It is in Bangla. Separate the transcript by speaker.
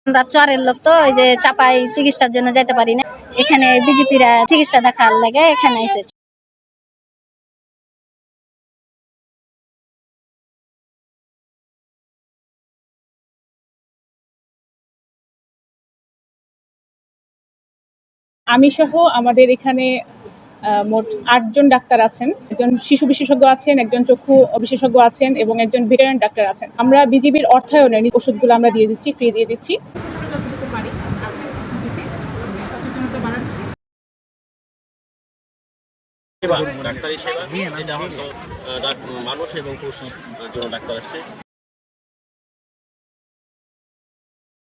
Speaker 1: আমরা চরের লোক তো ওই যে চাপাই চিকিৎসার জন্য যেতে পারি না, এখানে বিজেপিরা চিকিৎসা দেখার লাগে এখানে এসেছে।
Speaker 2: আমি সহ আমাদের এখানে মোট ৮ জন ডাক্তার আছেন। একজন শিশু বিশেষজ্ঞ আছেন, একজন চক্ষু বিশেষজ্ঞ আছেন এবং একজন ভেটেরিনারি ডাক্তার আছেন। আমরা বিজিবির অর্থায়নে ওষুধগুলো আমরা দিয়ে দিচ্ছি, ফ্রি দিয়ে দিচ্ছি।
Speaker 3: ডাক্তারি সেবা যেটা হয়তো মানুষ এবং পশুর জন্য ডাক্তার আসছে।